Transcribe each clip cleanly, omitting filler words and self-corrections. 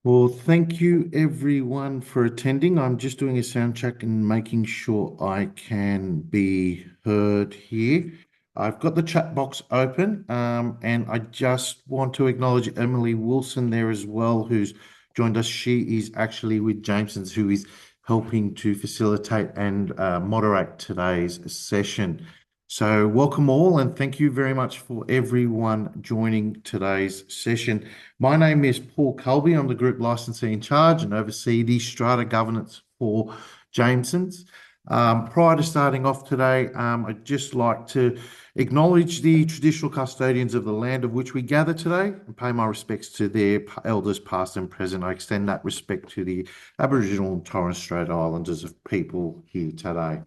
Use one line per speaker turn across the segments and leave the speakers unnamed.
Well, thank you everyone for attending. I'm just doing a sound check and making sure I can be heard here. I've got the chat box open, and I just want to acknowledge Emily Wilson there as well, who's joined us. She is actually with Jamesons, who is helping to facilitate and moderate today's session. So, welcome all, and thank you very much for everyone joining today's session. My name is Paul Colby. I'm the Group Licensee in charge and oversee the strata governance for Jamesons. Prior to starting off today, I'd just like to acknowledge the traditional custodians of the land of which we gather today and pay my respects to their elders past and present. I extend that respect to the Aboriginal and Torres Strait Islanders of people here today.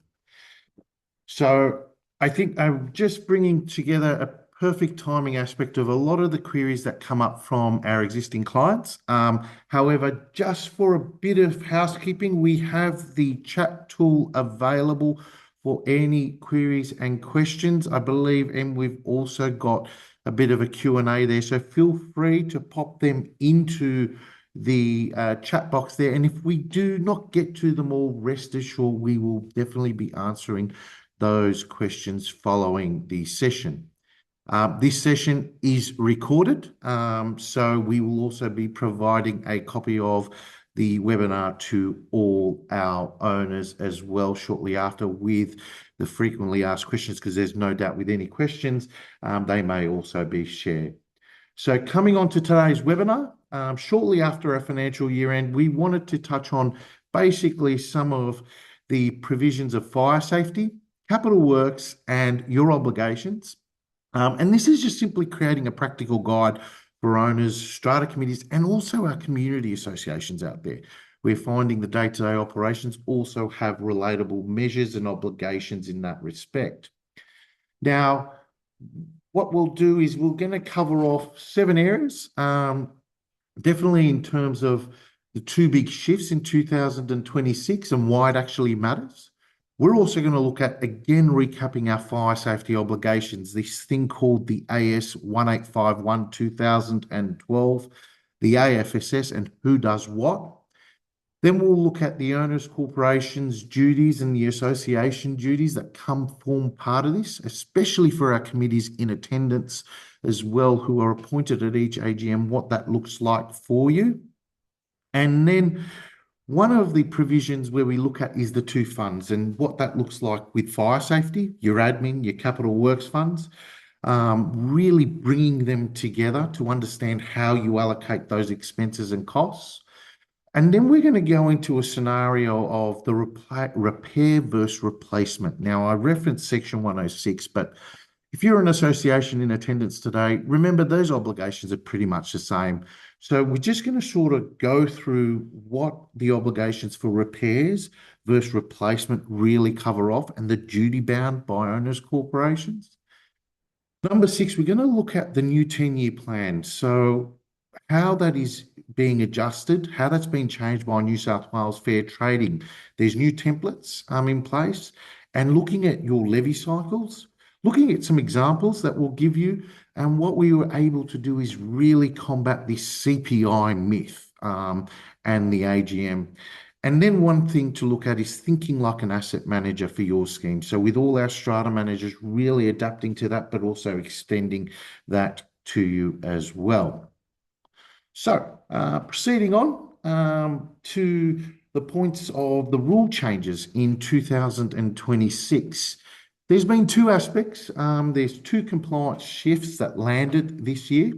So I think I'm just bringing together a perfect timing aspect of a lot of the queries that come up from our existing clients. However, just for a bit of housekeeping, we have the chat tool available for any queries and questions, I believe, and we've also got a bit of a Q&A there. So feel free to pop them into the chat box there. And if we do not get to them all, rest assured we will definitely be answering those questions following the session. This session is recorded, so we will also be providing a copy of the webinar to all our owners as well shortly after with the frequently asked questions, because there's no doubt with any questions, they may also be shared. So coming on to today's webinar, shortly after our financial year end, we wanted to touch on basically some of the provisions of fire safety, capital works, and your obligations. And this is just simply creating a practical guide for owners, strata committees, and also our community associations out there. We're finding the day-to-day operations also have relatable measures and obligations in that respect. Now, what we'll do is we're going to cover off 7 areas, definitely in terms of the 2 big shifts in 2026 and why it actually matters. We're also going to look at, again, recapping our fire safety obligations, this thing called the AS 1851 2012, the AFSS, and who does what. Then we'll look at the owners' corporation's duties and the association duties that form part of this, especially for our committees in attendance as well, who are appointed at each AGM, what that looks like for you. And then one of the provisions where we look at is the 2 funds and what that looks like with fire safety, your admin, your capital works funds, really bringing them together to understand how you allocate those expenses and costs. And then we're going to go into a scenario of the repair versus replacement. Now, I referenced Section 106, but if you're an association in attendance today, remember those obligations are pretty much the same. So we're just going to sort of go through what the obligations for repairs versus replacement really cover off and the duty bound by owners' corporations. Number 6, we're going to look at the new 10-year plan. So how that is being adjusted, how that's been changed by New South Wales Fair Trading. There's new templates in place, and looking at your levy cycles, looking at some examples that will give you, and what we were able to do is really combat this CPI myth and the AGM. And then one thing to look at is thinking like an asset manager for your scheme. So with all our strata managers really adapting to that, but also extending that to you as well. So proceeding on to the points of the rule changes in 2026. There's been 2 aspects. There's 2 compliance shifts that landed this year,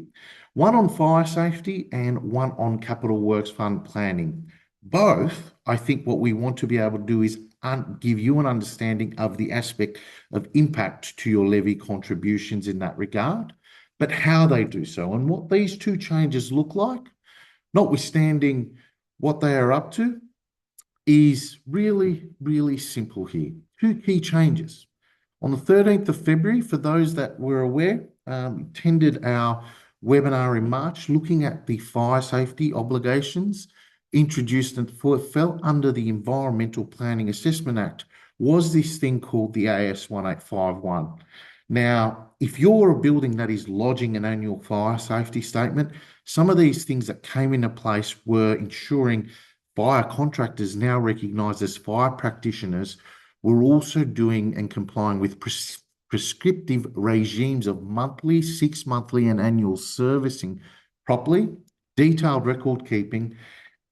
one on fire safety and one on capital works fund planning. Both, I think what we want to be able to do is give you an understanding of the aspect of impact to your levy contributions in that regard, but how they do so and what these 2 changes look like, notwithstanding what they are up to, is really, really simple here. 2 key changes. On the 13th of February, for those that were aware, attended our webinar in March looking at the fire safety obligations introduced and fell under the Environmental Planning Assessment Act, was this thing called the AS 1851. Now, if you're a building that is lodging an annual fire safety statement, some of these things that came into place were ensuring fire contractors now recognised as fire practitioners were also doing and complying with prescriptive regimes of monthly, 6 monthly, and annual servicing properly, detailed record keeping,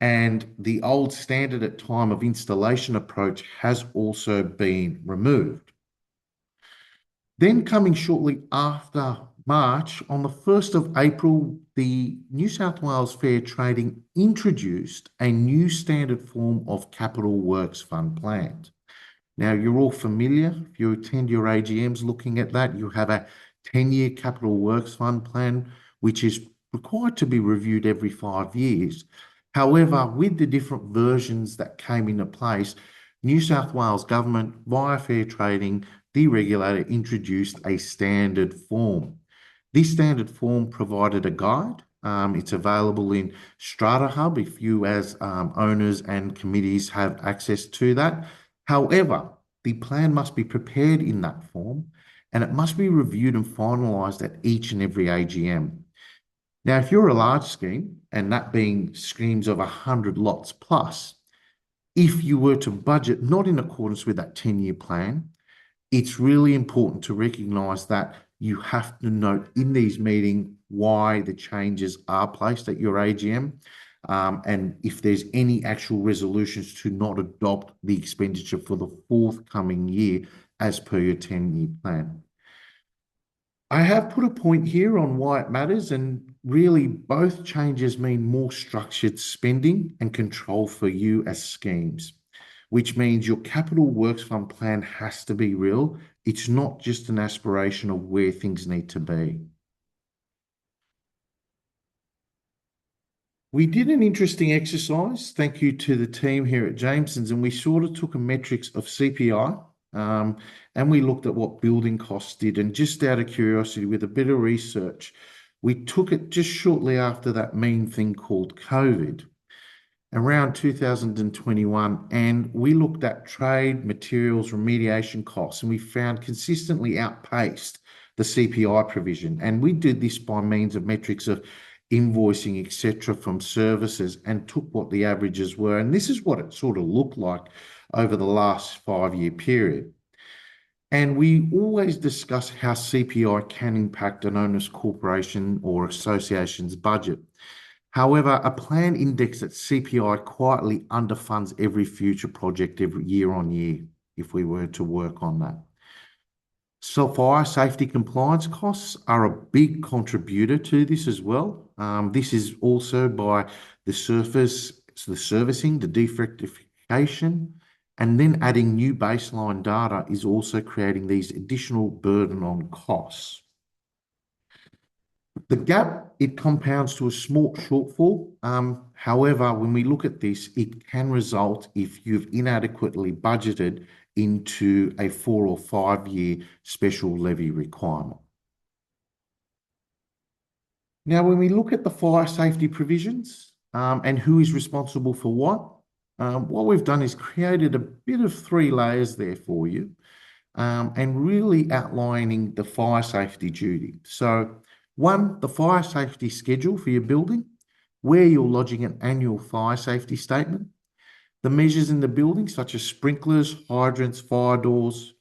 and the old standard at time of installation approach has also been removed. Then coming shortly after March, on the 1st of April, the New South Wales Fair Trading introduced a new standard form of capital works fund plan. Now, you're all familiar, if you attend your AGMs looking at that, you have a 10-year capital works fund plan, which is required to be reviewed every 5 years. However, with the different versions that came into place, New South Wales Government, via fair trading, the regulator introduced a standard form. This standard form provided a guide. It's available in Strata Hub if you as owners and committees have access to that. However, the plan must be prepared in that form and it must be reviewed and finalised at each and every AGM. Now, if you're a large scheme, and that being schemes of 100 lots plus, if you were to budget not in accordance with that 10-year plan, it's really important to recognise that you have to note in these meetings why the changes are placed at your AGM, and if there's any actual resolutions to not adopt the expenditure for the forthcoming year as per your 10-year plan. I have put a point here on why it matters, and really both changes mean more structured spending and control for you as schemes, which means your capital works fund plan has to be real. It's not just an aspiration of where things need to be. We did an interesting exercise, thank you to the team here at Jamesons, and we sort of took a metrics of CPI, and we looked at what building costs did. And just out of curiosity, with a bit of research, we took it just shortly after that mean thing called COVID, around 2021, and we looked at trade, materials, remediation costs, and we found consistently outpaced the CPI provision. And we did this by means of metrics of invoicing, etc., from services, and took what the averages were. And this is what it sort of looked like over the last 5-year period. And we always discuss how CPI can impact an owner's corporation or association's budget. However, a plan indexed at CPI quietly underfunds every future project every year on year if we were to work on that. So fire safety compliance costs are a big contributor to this as well. This is also by the servicing, the defectification, and then adding new baseline data is also creating these additional burden on costs. The gap, it compounds to a small shortfall. However, when we look at this, it can result if you've inadequately budgeted into a 4 or 5 year special levy requirement. Now, when we look at the fire safety provisions and who is responsible for what we've done is created a bit of 3 layers there for you, and really outlining the fire safety duty. So, 1, the fire safety schedule for your building, where you're lodging an annual fire safety statement. The measures in the building, such as sprinklers, hydrants, fire doors,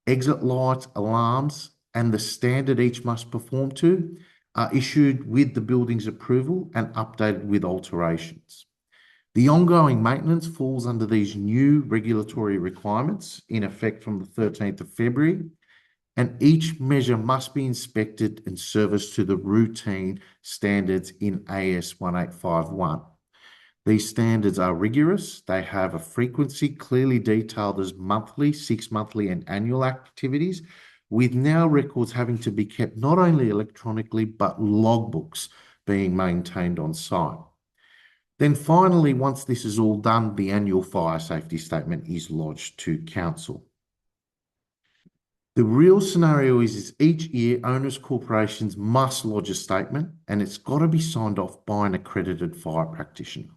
exit lights, alarms, and the standard each must perform to, are issued with the building's approval and updated with alterations. The ongoing maintenance falls under these new regulatory requirements in effect from the 13th of February, and each measure must be inspected and serviced to the routine standards in AS 1851. These standards are rigorous. They have a frequency clearly detailed as monthly, 6-monthly, and annual activities, with now records having to be kept not only electronically, but logbooks being maintained on site. Then finally, once this is all done, the annual fire safety statement is lodged to council. The real scenario is each year owners' corporations must lodge a statement, and it's got to be signed off by an accredited fire practitioner.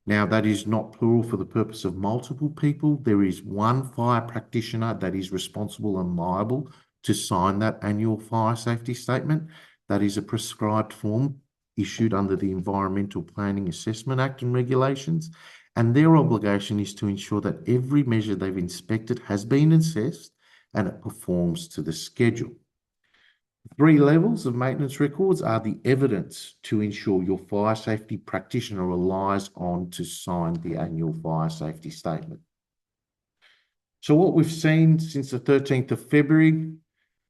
Now, that is not plural for the purpose of multiple people. There is one fire practitioner that is responsible and liable to sign that annual fire safety statement. That is a prescribed form issued under the Environmental Planning Assessment Act and regulations, and their obligation is to ensure that every measure they've inspected has been assessed and it performs to the schedule. 3 levels of maintenance records are the evidence to ensure your fire safety practitioner relies on to sign the annual fire safety statement. So what we've seen since the 13th of February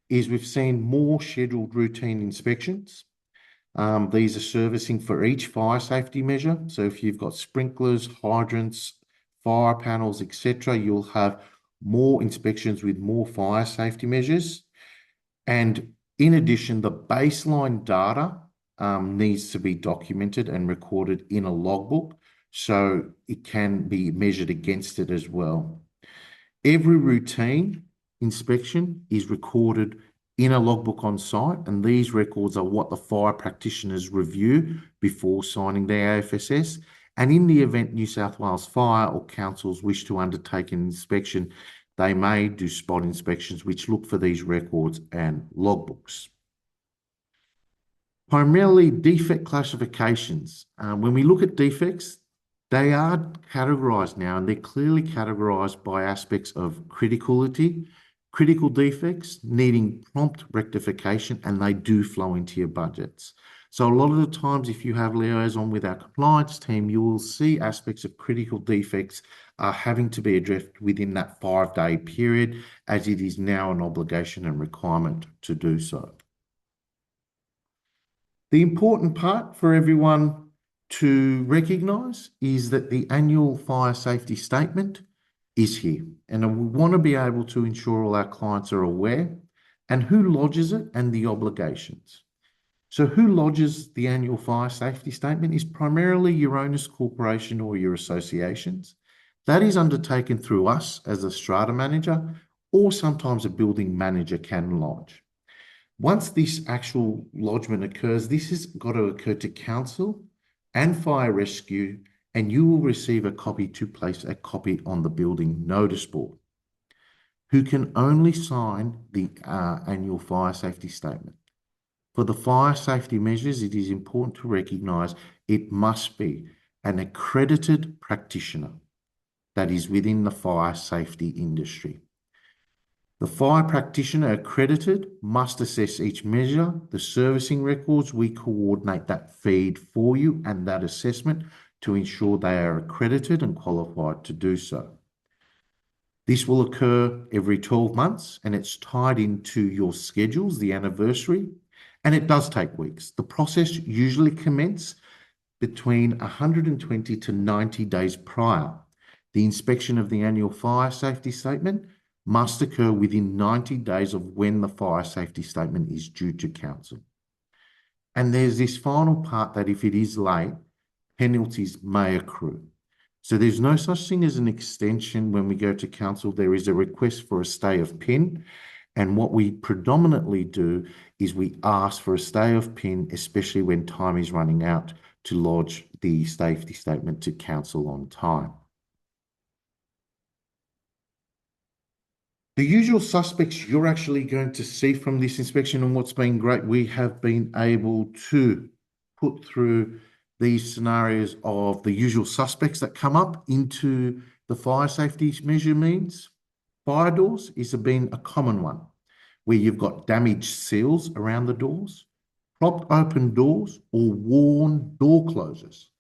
is we've seen more scheduled routine inspections. These are servicing for each fire safety measure. So if you've got sprinklers, hydrants, fire panels, etc., you'll have more inspections with more fire safety measures. And in addition, the baseline data needs to be documented and recorded in a logbook so it can be measured against it as well. Every routine inspection is recorded in a logbook on site, and these records are what the fire practitioners review before signing the AFSS. And in the event New South Wales Fire or councils wish to undertake an inspection, they may do spot inspections which look for these records and logbooks. Primarily defect classifications. When we look at defects, they are categorised now, and they're clearly categorised by aspects of criticality, critical defects needing prompt rectification, and they do flow into your budgets. So a lot of the times, if you have liaison with our compliance team, you will see aspects of critical defects are having to be addressed within that 5-day period, as it is now an obligation and requirement to do so. The important part for everyone to recognise is that the annual fire safety statement is here, and we want to be able to ensure all our clients are aware and who lodges it and the obligations. So who lodges the annual fire safety statement is primarily your owners corporation or your associations. That is undertaken through us as a strata manager, or sometimes a building manager can lodge. Once this actual lodgement occurs, this has got to occur to council and fire rescue, and you will receive a copy to place a copy on the building notice board. Who can only sign the annual fire safety statement? For the fire safety measures, it is important to recognise it must be an accredited practitioner that is within the fire safety industry. The fire practitioner accredited must assess each measure, the servicing records. We coordinate that feed for you and that assessment to ensure they are accredited and qualified to do so. This will occur every 12 months, and it's tied into your schedules, the anniversary, and it does take weeks. The process usually commences between 120 to 90 days prior. The inspection of the annual fire safety statement must occur within 90 days of when the fire safety statement is due to council. And there's this final part that if it is late, penalties may accrue. So there's no such thing as an extension when we go to council. There is a request for a stay of PIN. And what we predominantly do is we ask for a stay of PIN, especially when time is running out, to lodge the safety statement to council on time. The usual suspects you're actually going to see from this inspection, and what's been great, we have been able to put through these scenarios of the usual suspects that come up into the fire safety measure means. Fire doors has been a common one, where you've got damaged seals around the doors, propped open doors or worn door closers,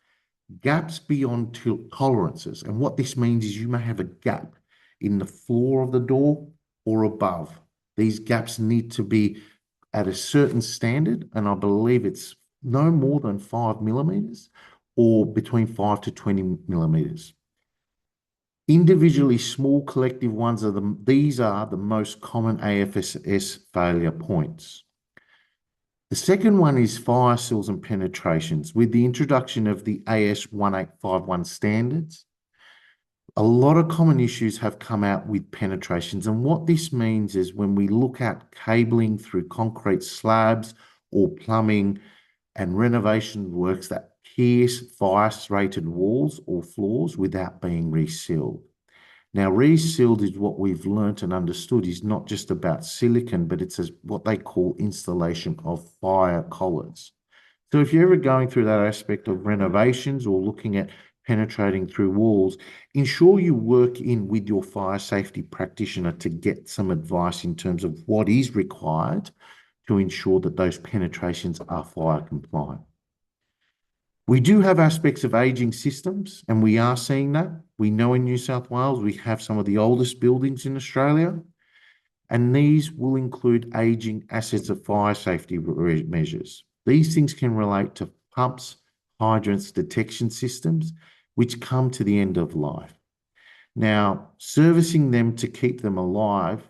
gaps beyond tolerances. And what this means is you may have a gap in the floor of the door or above. These gaps need to be at a certain standard, and I believe it's no more than 5 millimeters or between 5 to 20 millimeters. Individually small collective ones these are the most common AFSS failure points. The second one is fire seals and penetrations. With the introduction of the AS 1851 standards, a lot of common issues have come out with penetrations. And what this means is when we look at cabling through concrete slabs or plumbing and renovation works that pierce fire-rated walls or floors without being resealed. Now, resealed is what we've learnt and understood is not just about silicon, but it's what they call installation of fire collars. So if you're ever going through that aspect of renovations or looking at penetrating through walls, ensure you work in with your fire safety practitioner to get some advice in terms of what is required to ensure that those penetrations are fire compliant. We do have aspects of aging systems, and we are seeing that. We know in New South Wales we have some of the oldest buildings in Australia, and these will include aging assets of fire safety measures. These things can relate to pumps, hydrants, detection systems, which come to the end of life. Now, servicing them to keep them alive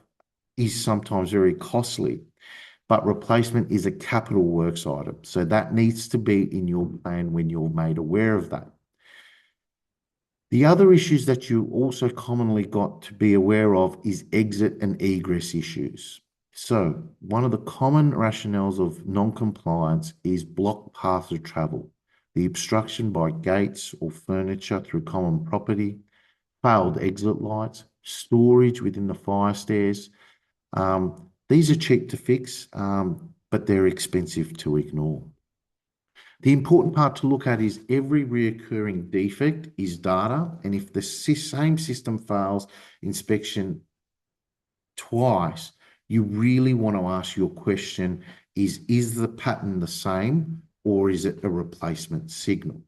is sometimes very costly, but replacement is a capital works item. So that needs to be in your plan when you're made aware of that. The other issues that you also commonly got to be aware of is exit and egress issues. So one of the common rationales of non-compliance is blocked paths of travel, the obstruction by gates or furniture through common property, failed exit lights, storage within the fire stairs. These are cheap to fix, but they're expensive to ignore. The important part to look at is every reoccurring defect is data, and if the same system fails inspection twice, you really want to ask your question is the pattern the same or is it a replacement signal?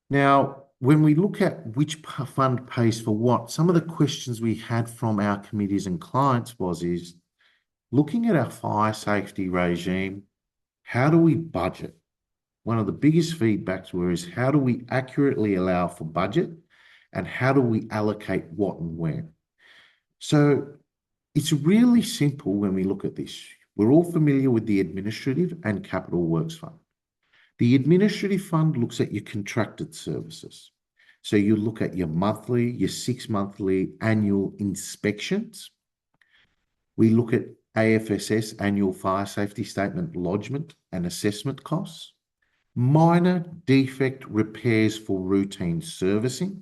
Now, when we look at which fund pays for what, some of the questions we had from our committees and clients is looking at our fire safety regime, how do we budget? One of the biggest feedbacks is how do we accurately allow for budget and how do we allocate what and where? So it's really simple when we look at this. We're all familiar with the administrative and capital works fund. The administrative fund looks at your contracted services. So you look at your monthly, your 6 monthly annual inspections. We look at AFSS, annual fire safety statement lodgement and assessment costs, minor defect repairs for routine servicing,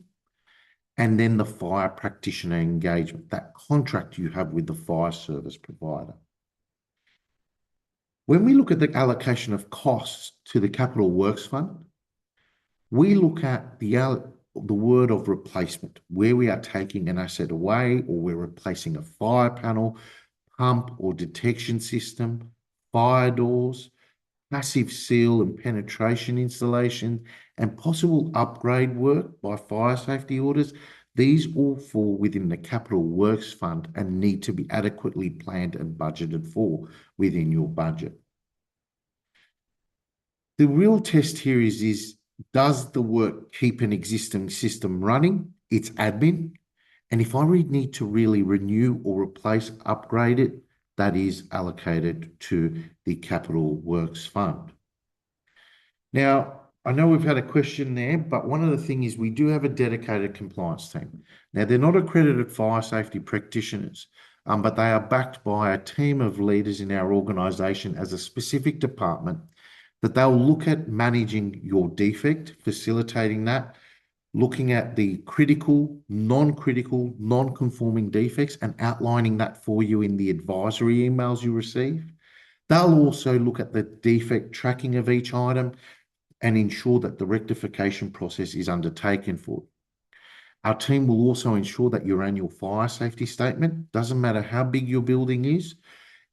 and then the fire practitioner engagement, that contract you have with the fire service provider. When we look at the allocation of costs to the capital works fund, we look at the word of replacement, where we are taking an asset away or we're replacing a fire panel, pump or detection system, fire doors, passive seal and penetration installation, and possible upgrade work by fire safety orders. These all fall within the capital works fund and need to be adequately planned and budgeted for within your budget. The real test here is does the work keep an existing system running? It's admin. And if I need to really renew or replace, upgrade it, that is allocated to the capital works fund. Now, I know we've had a question there, but one of the things is we do have a dedicated compliance team. Now, they're not accredited fire safety practitioners, but they are backed by a team of leaders in our organisation as a specific department that they'll look at managing your defect, facilitating that, looking at the critical, non-critical, non-conforming defects and outlining that for you in the advisory emails you receive. They'll also look at the defect tracking of each item and ensure that the rectification process is undertaken for it. Our team will also ensure that your annual fire safety statement, doesn't matter how big your building is,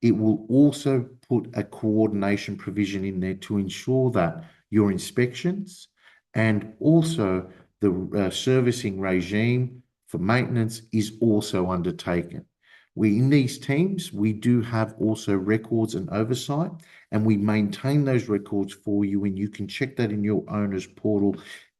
it will also put a coordination provision in there to ensure that your inspections and also the servicing regime for maintenance is also undertaken. In these teams, we do have also records and oversight, and we maintain those records for you, and you can check that in your owner's portal.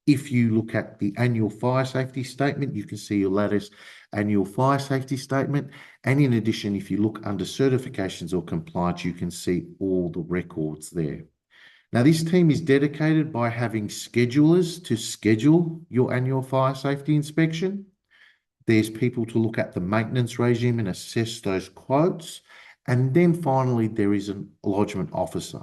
If you look at the annual fire safety statement, you can see your latest annual fire safety statement. And in addition, if you look under certifications or compliance, you can see all the records there. Now, this team is dedicated by having schedulers to schedule your annual fire safety inspection. There's people to look at the maintenance regime and assess those quotes. And then finally, there is a lodgement officer.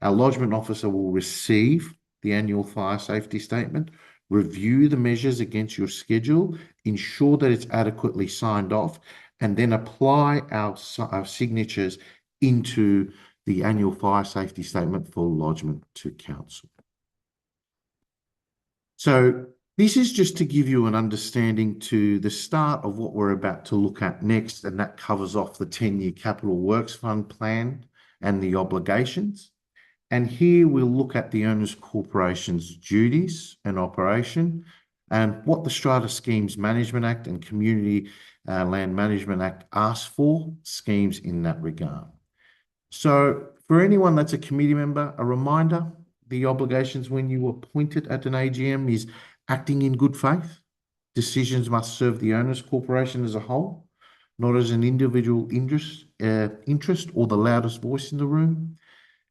Our lodgement officer will receive the annual fire safety statement, review the measures against your schedule, ensure that it's adequately signed off, and then apply our signatures into the annual fire safety statement for lodgement to council. So this is just to give you an understanding to the start of what we're about to look at next, and that covers off the 10-year capital works fund plan and the obligations. And here we'll look at the Owners Corporation's duties and operation and what the Strata Schemes Management Act and Community Land Management Act asks for schemes in that regard. So for anyone that's a committee member, a reminder, the obligations when you appointed at an AGM is acting in good faith. Decisions must serve the Owners Corporation as a whole, not as an individual interest or the loudest voice in the room.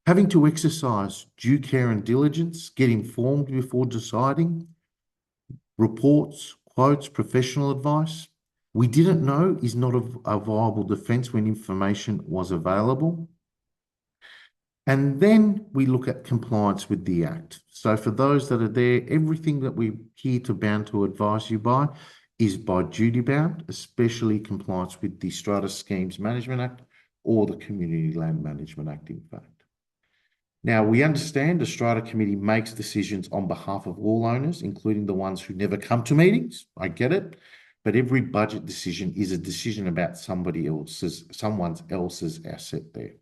Having to exercise due care and diligence, get informed before deciding, reports, quotes, professional advice. We didn't know is not a viable defence when information was available. And then we look at compliance with the Act. So for those that are there, everything that we're here to bound to advise you by is by duty bound, especially compliance with the Strata Schemes Management Act or the Community Land Management Act, in fact. Now, we understand the Strata Committee makes decisions on behalf of all owners, including the ones who never come to meetings. I get it. But every budget decision is a decision about someone else's asset there.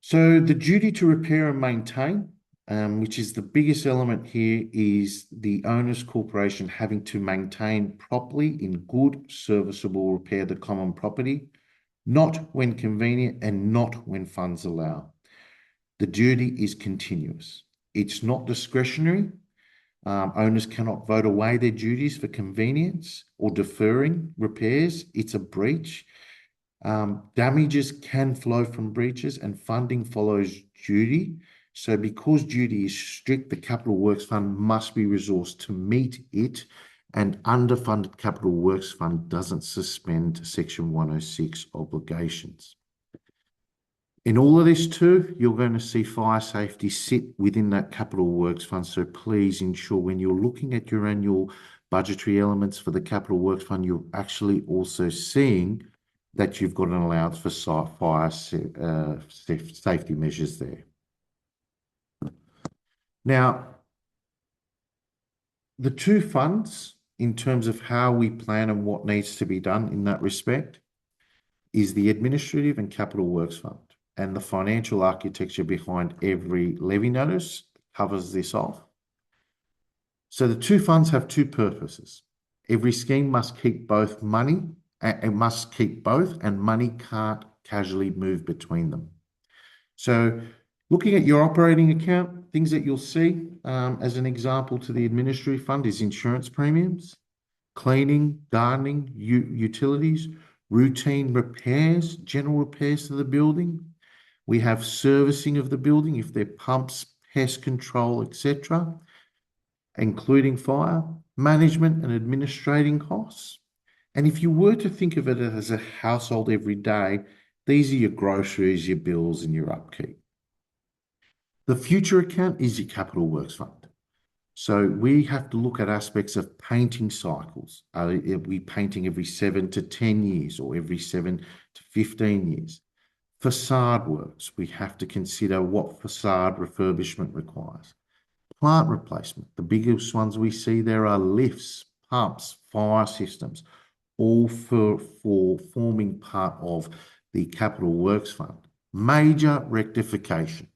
So the duty to repair and maintain, which is the biggest element here, is the Owners Corporation having to maintain properly in good, serviceable repair the common property, not when convenient and not when funds allow. The duty is continuous. It's not discretionary. Owners cannot vote away their duties for convenience or deferring repairs. It's a breach. Damages can flow from breaches and funding follows duty. So because duty is strict, the Capital Works Fund must be resourced to meet it, and underfunded Capital Works Fund doesn't suspend Section 106 obligations. In all of this too, you're going to see fire safety sit within that Capital Works Fund. So please ensure when you're looking at your annual budgetary elements for the Capital Works Fund, you're actually also seeing that you've got an allowance for fire safety measures there. Now, the two funds, in terms of how we plan and what needs to be done in that respect, is the Administrative and Capital Works Fund. And the financial architecture behind every levy notice covers this off. So the two funds have two purposes. Every scheme must keep both money, and money can't casually move between them. So looking at your operating account, things that you'll see as an example to the administrative fund is insurance premiums, cleaning, gardening, utilities, routine repairs, general repairs to the building. We have servicing of the building, if they're pumps, pest control, etc., including fire, management and administrating costs. And if you were to think of it as a household every day, these are your groceries, your bills, and your upkeep. The future account is your Capital Works Fund. So we have to look at aspects of painting cycles. Are we painting every 7 to 10 years or every 7 to 15 years? Facade works, we have to consider what facade refurbishment requires. Plant replacement, the biggest ones we see there are lifts, pumps, fire systems, all for forming part of the Capital Works Fund. Major rectification.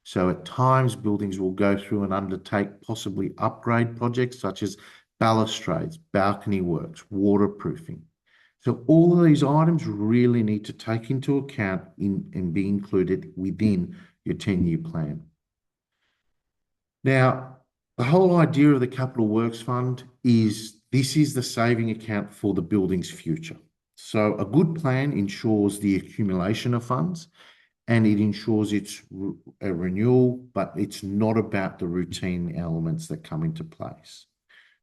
So at times buildings will go through and undertake possibly upgrade projects such as balustrades, balcony works, waterproofing. So all of these items really need to take into account and be included within your 10-year plan. Now, the whole idea of the Capital Works Fund is this is the saving account for the building's future. So a good plan ensures the accumulation of funds and it ensures it's a renewal, but it's not about the routine elements that come into place.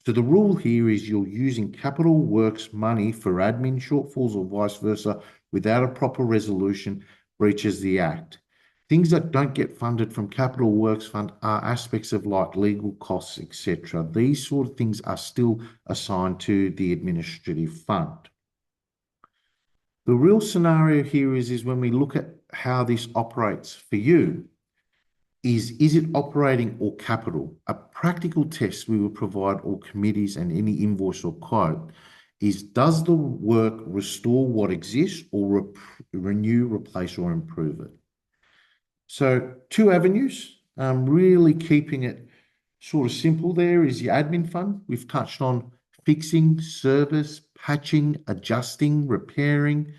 So the rule here is you're using Capital Works money for admin shortfalls or vice versa without a proper resolution breaches the Act. Things that don't get funded from Capital Works Fund are aspects of like legal costs, etc. These sort of things are still assigned to the administrative fund. The real scenario here is when we look at how this operates for you, is it operating or capital? A practical test we will provide all committees and any invoice or quote is, does the work restore what exists or renew, replace or improve it? So two avenues, really keeping it sort of simple there is your admin fund. We've touched on fixing, service, patching, adjusting, repairing.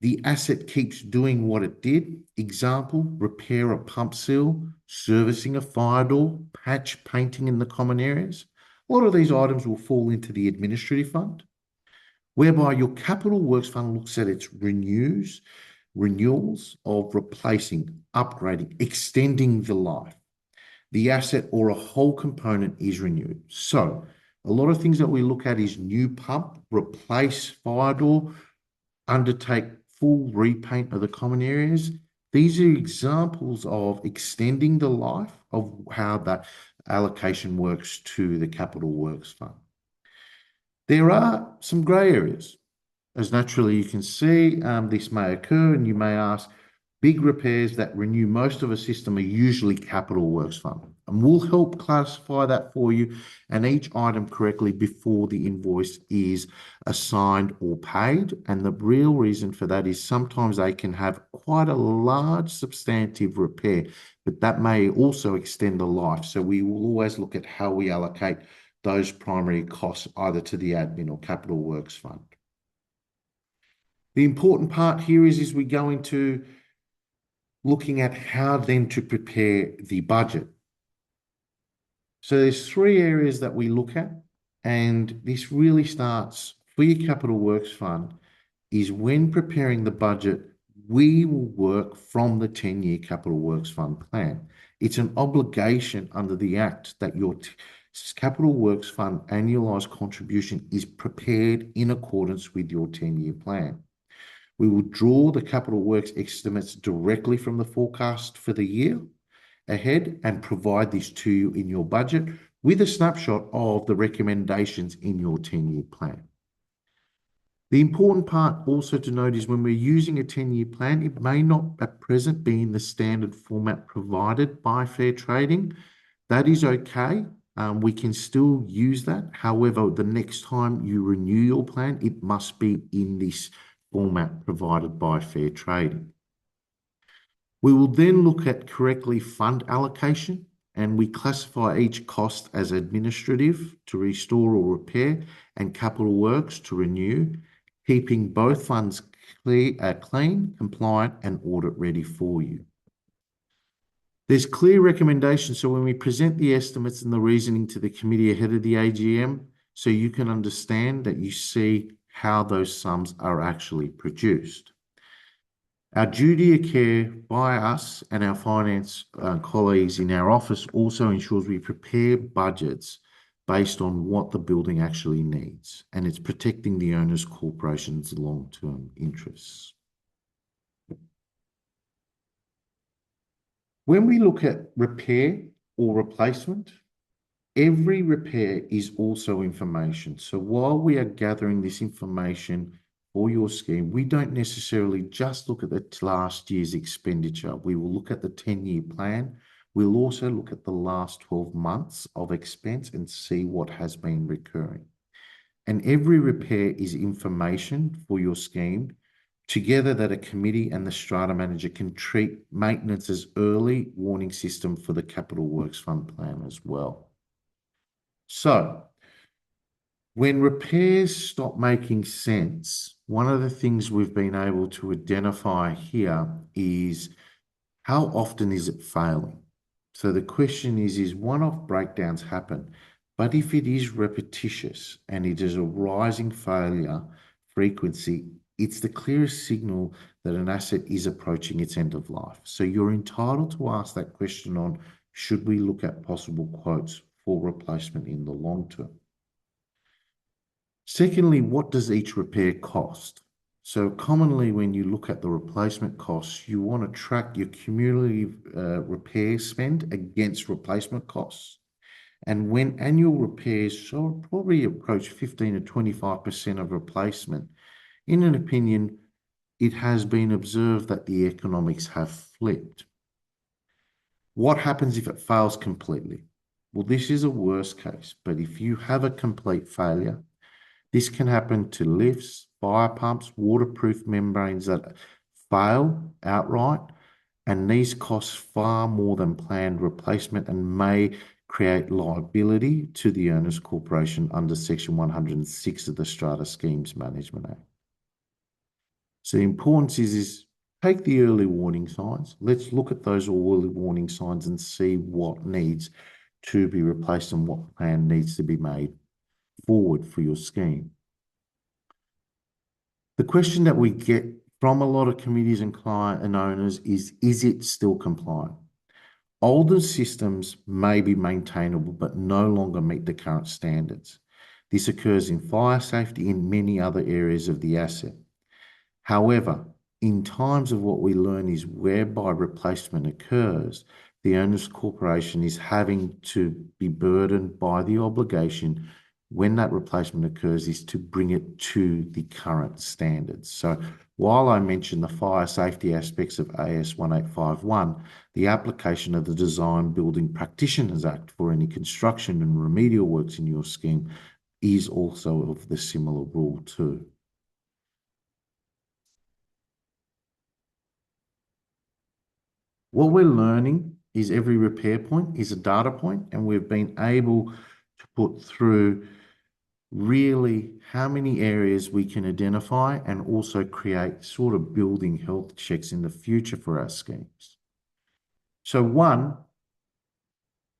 The asset keeps doing what it did. Example, repair a pump seal, servicing a fire door, patch painting in the common areas. A lot of these items will fall into the administrative fund, whereby your capital works fund looks at its renewals of replacing, upgrading, extending the life. The asset or a whole component is renewed. So a lot of things that we look at is new pump, replace fire door, undertake full repaint of the common areas. These are examples of extending the life of how that allocation works to the Capital Works Fund. There are some grey areas. As naturally you can see, this may occur and you may ask, big repairs that renew most of a system are usually Capital Works Fund. And we'll help classify that for you and each item correctly before the invoice is assigned or paid. And the real reason for that is sometimes they can have quite a large substantive repair, but that may also extend the life. So we will always look at how we allocate those primary costs either to the admin or Capital Works Fund. The important part here is we go into looking at how then to prepare the budget. So there's three areas that we look at, and this really starts for your Capital Works Fund is when preparing the budget, we will work from the 10-year Capital Works Fund plan. It's an obligation under the Act that your Capital Works Fund annualised contribution is prepared in accordance with your 10-year plan. We will draw the capital works estimates directly from the forecast for the year ahead and provide this to you in your budget with a snapshot of the recommendations in your 10-year plan. The important part also to note is when we're using a 10-year plan, it may not at present be in the standard format provided by Fair Trading. That is okay. We can still use that. However, the next time you renew your plan, it must be in this format provided by Fair Trading. We will then look at correctly fund allocation, and we classify each cost as administrative to restore or repair and capital works to renew, keeping both funds clean, compliant and audit ready for you. There's clear recommendations, so when we present the estimates and the reasoning to the committee ahead of the AGM, so you can understand that you see how those sums are actually produced. Our duty of care by us and our finance colleagues in our office also ensures we prepare budgets based on what the building actually needs, and it's protecting the owner's corporation's long-term interests. When we look at repair or replacement, every repair is also information. So while we are gathering this information for your scheme, we don't necessarily just look at the last year's expenditure. We will look at the 10-year plan. We'll also look at the last 12 months of expense and see what has been recurring. And every repair is information for your scheme, together that a committee and the strata manager can treat maintenance as early warning system for the Capital Works Fund plan as well. So when repairs stop making sense, one of the things we've been able to identify here is how often is it failing? So the question is one-off breakdowns happen, but if it is repetitious and it is a rising failure frequency, it's the clearest signal that an asset is approaching its end of life. So you're entitled to ask that question on, should we look at possible quotes for replacement in the long term? Secondly, what does each repair cost? So commonly when you look at the replacement costs, you want to track your cumulative repair spend against replacement costs. And when annual repairs so probably approach 15 to 25% of replacement, in an opinion, it has been observed that the economics have flipped. What happens if it fails completely? Well, this is a worst case, but if you have a complete failure, this can happen to lifts, fire pumps, waterproof membranes that fail outright, and these cost far more than planned replacement and may create liability to the owner's corporation under Section 106 of the Strata Schemes Management Act. So the importance is take the early warning signs. Let's look at those early warning signs and see what needs to be replaced and what plan needs to be made forward for your scheme. The question that we get from a lot of committees and client and owners is it still compliant? Older systems may be maintainable, but no longer meet the current standards. This occurs in fire safety in many other areas of the asset. However, in times of what we learn is whereby replacement occurs, the owner's corporation is having to be burdened by the obligation when that replacement occurs is to bring it to the current standards. So while I mentioned the fire safety aspects of AS 1851, the application of the Design Building Practitioners Act for any construction and remedial works in your scheme is also of the similar rule too. What we're learning is every repair point is a data point, and we've been able to put through really how many areas we can identify and also create sort of building health checks in the future for our schemes. So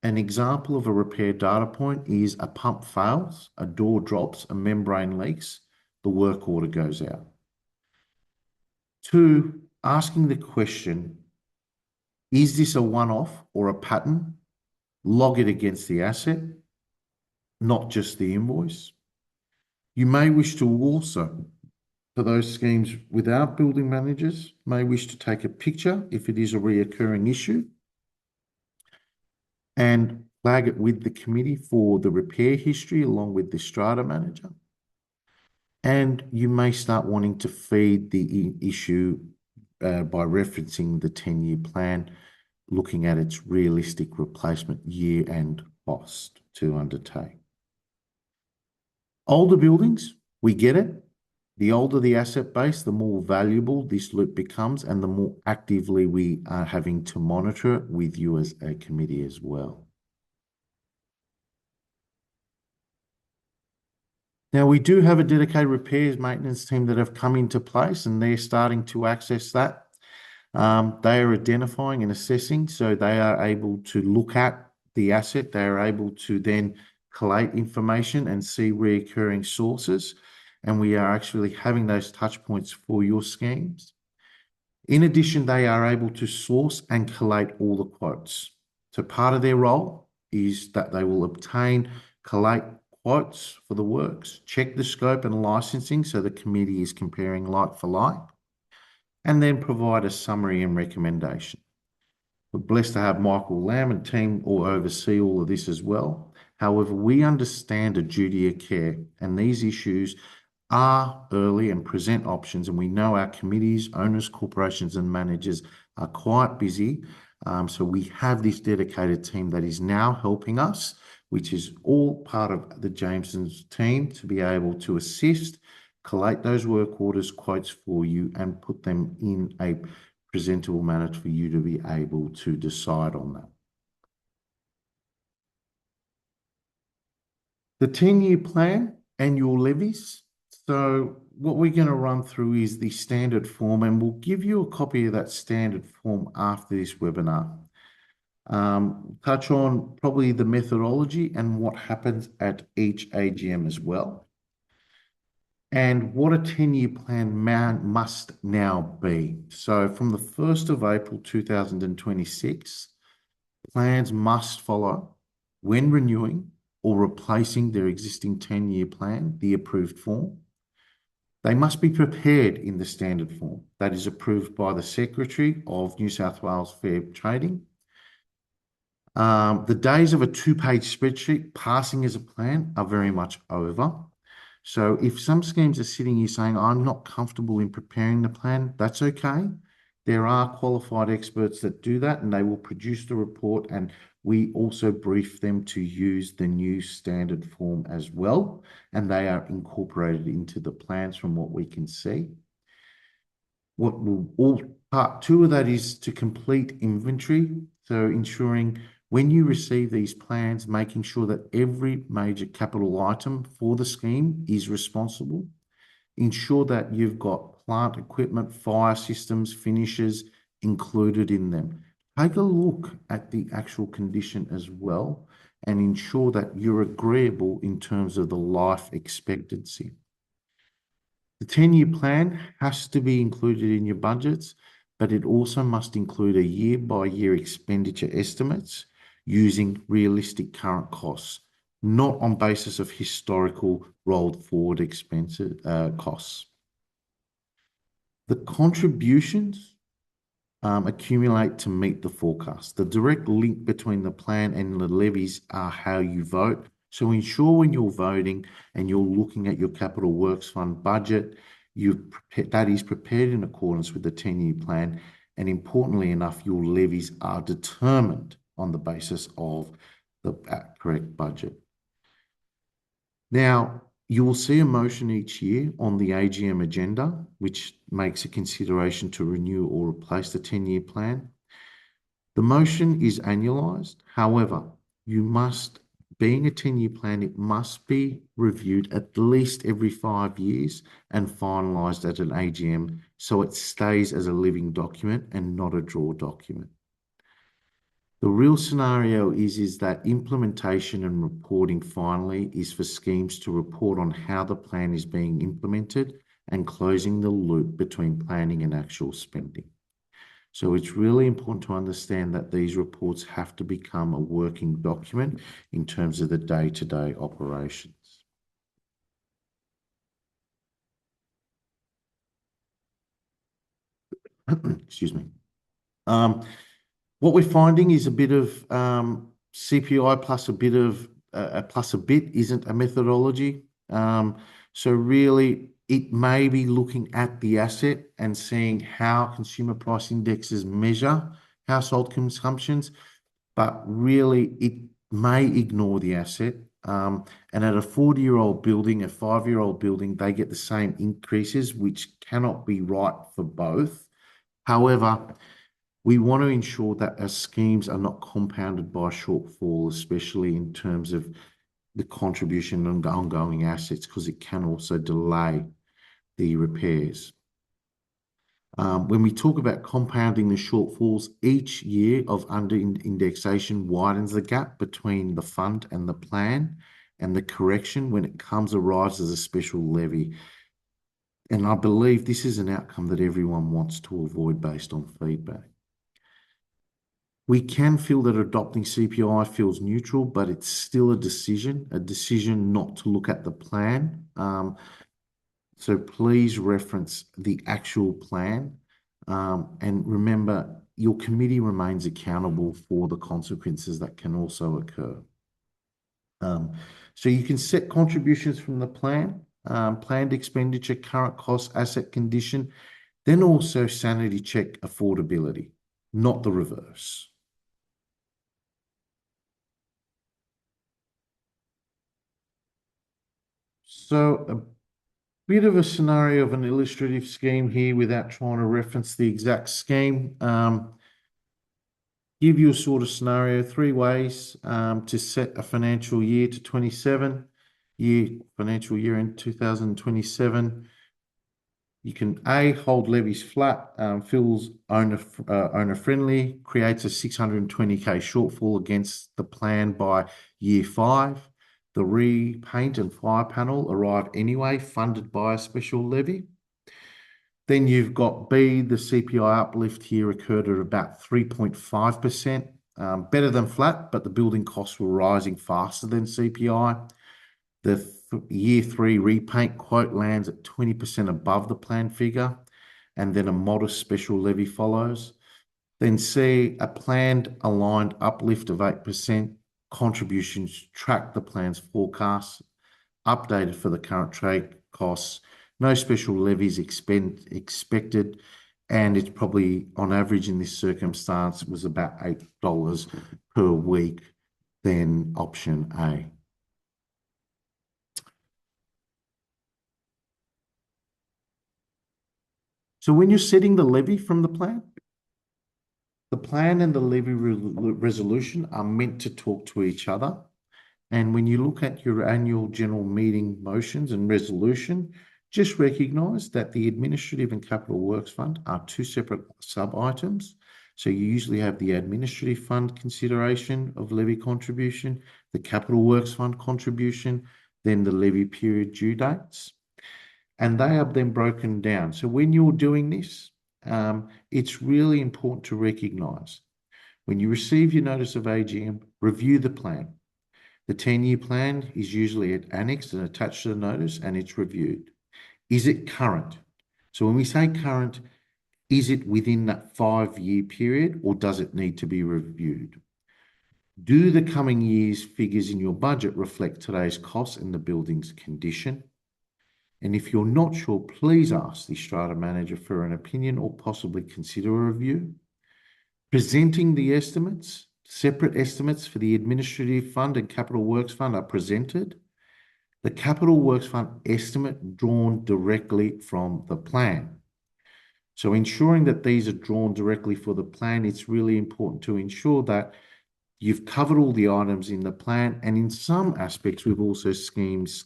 an example of a repair data point is a pump fails, a door drops, a membrane leaks, the work order goes out. Two, asking the question, is this a one-off or a pattern? Log it against the asset, not just the invoice. You may wish to also, for those schemes without building managers, may wish to take a picture if it is a reoccurring issue and flag it with the committee for the repair history along with the strata manager. And you may start wanting to feed the issue by referencing the 10-year plan, looking at its realistic replacement year and cost to undertake. Older buildings, we get it. The older the asset base, the more valuable this loop becomes and the more actively we are having to monitor it with you as a committee as well. Now, we do have a dedicated repairs maintenance team that have come into place and they're starting to access that. They are identifying and assessing, so they are able to look at the asset. They are able to then collate information and see recurring sources. And we are actually having those touch points for your schemes. In addition, they are able to source and collate all the quotes. So part of their role is that they will obtain, collate quotes for the works, check the scope and licensing so the committee is comparing like for like, and then provide a summary and recommendation. We're blessed to have Michael Lamb and team all oversee all of this as well. However, we understand a duty of care, and these issues are early and present options, and we know our committees, owners, corporations and managers are quite busy. So we have this dedicated team that is now helping us, which is all part of the Jamesons team to be able to assist, collate those work orders, quotes for you and put them in a presentable manner for you to be able to decide on that. The 10-year plan, annual levies. So what we're going to run through is the standard form, and we'll give you a copy of that standard form after this webinar. Touch on probably the methodology and what happens at each AGM as well. And what a 10-year plan must now be. So from the 1st of April 2026, plans must follow when renewing or replacing their existing 10-year plan, the approved form. They must be prepared in the standard form that is approved by the Secretary of New South Wales Fair Trading. The days of a two-page spreadsheet passing as a plan are very much over. So if some schemes are sitting here saying, I'm not comfortable in preparing the plan, that's okay. There are qualified experts that do that, and they will produce the report, and we also brief them to use the new standard form as well, and they are incorporated into the plans from what we can see. Part two of that is to complete inventory. So ensuring when you receive these plans, making sure that every major capital item for the scheme is responsible. Ensure that you've got plant equipment, fire systems, finishes included in them. Take a look at the actual condition as well and ensure that you're agreeable in terms of the life expectancy. The 10-year plan has to be included in your budgets, but it also must include a year-by-year expenditure estimates using realistic current costs, not on basis of historical rolled forward expenses costs. The contributions accumulate to meet the forecast. The direct link between the plan and the levies are how you vote. So ensure when you're voting and you're looking at your capital works fund budget, that is prepared in accordance with the 10-year plan. And importantly enough, your levies are determined on the basis of the correct budget. Now, you will see a motion each year on the AGM agenda, which makes a consideration to renew or replace the 10-year plan. The motion is annualised. However, being a 10-year plan, it must be reviewed at least every 5 years and finalised at an AGM so it stays as a living document and not a draw document. The real scenario is that implementation and reporting finally is for schemes to report on how the plan is being implemented and closing the loop between planning and actual spending. So it's really important to understand that these reports have to become a working document in terms of the day-to-day operations. Excuse me. What we're finding is a bit of CPI plus a bit isn't a methodology. So really, it may be looking at the asset and seeing how consumer price indexes measure household consumptions, but really it may ignore the asset. And at a 40-year-old building, a 5-year-old building, they get the same increases, which cannot be right for both. However, we want to ensure that our schemes are not compounded by shortfall, especially in terms of the contribution and ongoing assets, because it can also delay the repairs. When we talk about compounding the shortfalls, each year of under indexation widens the gap between the fund and the plan, and the correction when it arrives as a special levy. And I believe this is an outcome that everyone wants to avoid based on feedback. We can feel that adopting CPI feels neutral, but it's still a decision not to look at the plan. So please reference the actual plan. And remember, your committee remains accountable for the consequences that can also occur. So you can set contributions from the plan, planned expenditure, current cost, asset condition, then also sanity check affordability, not the reverse. So a bit of a scenario of an illustrative scheme here without trying to reference the exact scheme. Give you a sort of scenario, 3 ways to set a financial year to 27, financial year in 2027. You can A, hold levies flat, feels owner friendly, creates a 620K shortfall against the plan by year 5. The repaint and fire panel arrive anyway, funded by a special levy. Then you've got B, the CPI uplift here occurred at about 3.5%, better than flat, but the building costs were rising faster than CPI. The year 3 repaint quote lands at 20% above the planned figure, and then a modest special levy follows. Then C, a planned aligned uplift of 8%. Contributions track the plan's forecasts, updated for the current trade costs. No special levies expected, and it's probably on average in this circumstance was about $8 per week, then option A. So when you're setting the levy from the plan and the levy resolution are meant to talk to each other. And when you look at your annual general meeting motions and resolution, just recognise that the Administrative and Capital Works Fund are two separate sub-items. So you usually have the Administrative Fund consideration of levy contribution, the Capital Works Fund contribution, then the levy period due dates. And they are then broken down. So when you're doing this, it's really important to recognise when you receive your notice of AGM, review the plan. The 10-year plan is usually annexed and attached to the notice, and it's reviewed. Is it current? So when we say current, is it within that 5-year period, or does it need to be reviewed? Do the coming year's figures in your budget reflect today's costs and the building's condition? And if you're not sure, please ask the strata manager for an opinion or possibly consider a review. Presenting the estimates, separate estimates for the Administrative Fund and Capital Works Fund are presented. The Capital Works Fund estimate drawn directly from the plan. So ensuring that these are drawn directly for the plan, it's really important to ensure that you've covered all the items in the plan, and in some aspects, we've also schemes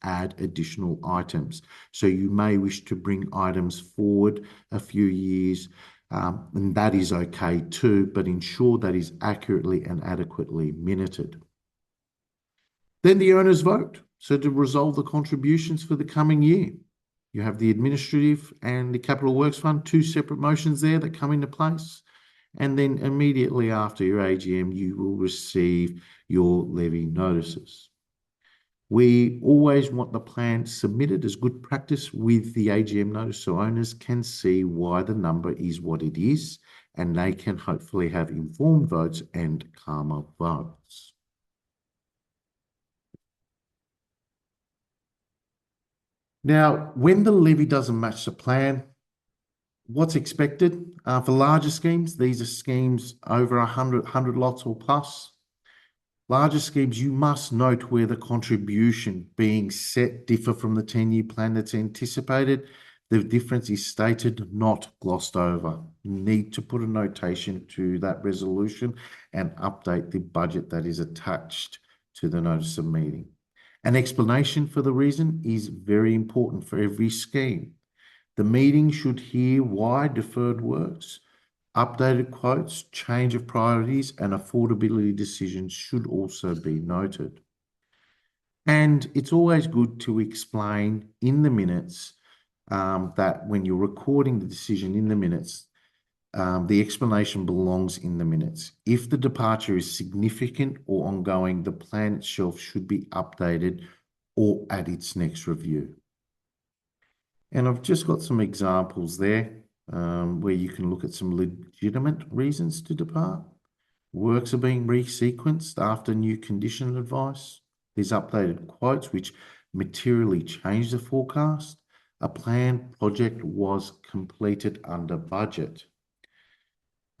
add additional items. So you may wish to bring items forward a few years, and that is okay too, but ensure that is accurately and adequately minuted. Then the owners vote. So to resolve the contributions for the coming year, you have the Administrative and the Capital Works Fund, two separate motions there that come into place. And then immediately after your AGM, you will receive your levy notices. We always want the plan submitted as good practice with the AGM notice so owners can see why the number is what it is, and they can hopefully have informed votes and calmer votes. Now, when the levy doesn't match the plan, what's expected? For larger schemes, these are schemes over 100 lots or plus. Larger schemes, you must note where the contribution being set differ from the 10-year plan that's anticipated. The difference is stated, not glossed over. You need to put a notation to that resolution and update the budget that is attached to the notice of meeting. An explanation for the reason is very important for every scheme. The meeting should hear why deferred works, updated quotes, change of priorities, and affordability decisions should also be noted. And it's always good to explain in the minutes that when you're recording the decision in the minutes, the explanation belongs in the minutes. If the departure is significant or ongoing, the plan itself should be updated or at its next review. And I've just got some examples there where you can look at some legitimate reasons to depart. Works are being resequenced after new condition advice. There's updated quotes which materially change the forecast. A planned project was completed under budget.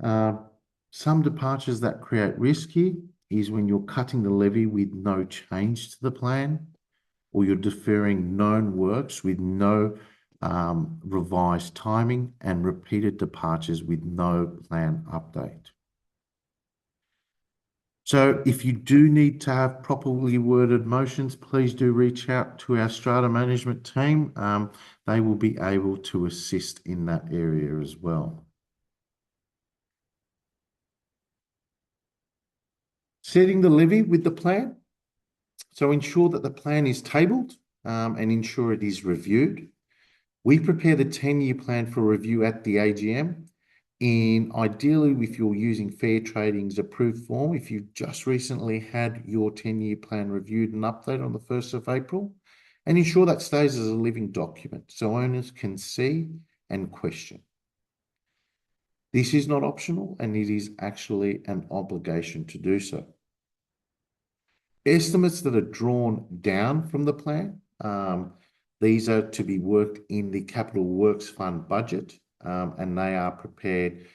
Some departures that create risk here is when you're cutting the levy with no change to the plan, or you're deferring known works with no revised timing, and repeated departures with no plan update. So if you do need to have properly worded motions, please do reach out to our strata management team. They will be able to assist in that area as well. Setting the levy with the plan. So ensure that the plan is tabled and ensure it is reviewed. We prepare the 10-year plan for review at the AGM. Ideally, if you're using Fair Trading's approved form, if you've just recently had your 10-year plan reviewed and updated on the 1st of April, and ensure that stays as a living document so owners can see and question. This is not optional, and it is actually an obligation to do so. Estimates that are drawn down from the plan, these are to be worked in the Capital Works Fund budget, and they are prepared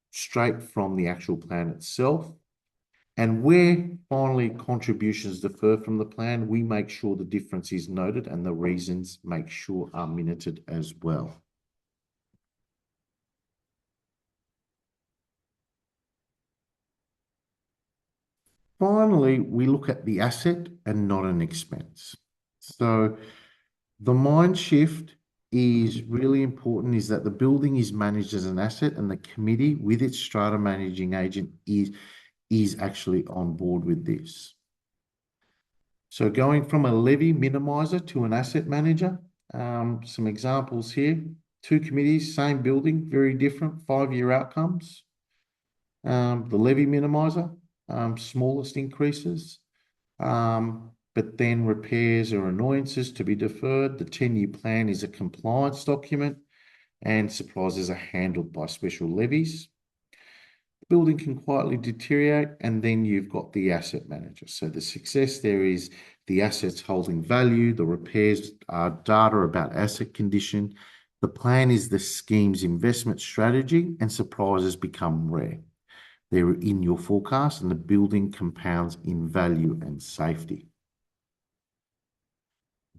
straight from the actual plan itself. And where finally contributions differ from the plan, we make sure the difference is noted and the reasons make sure are minuted as well. Finally, we look at the asset and not an expense. So the mind shift is really important, is that the building is managed as an asset and the committee with its strata managing agent is actually on board with this. So going from a levy minimiser to an asset manager, some examples here. 2 committees, same building, very different 5-year outcomes. The levy minimiser, smallest increases, but then repairs or annoyances to be deferred. The 10-year plan is a compliance document and surprises are handled by special levies. The building can quietly deteriorate, and then you've got the asset manager. So the success there is the assets holding value, the repairs are data about asset condition. The plan is the scheme's investment strategy, and surprises become rare. They're in your forecast, and the building compounds in value and safety.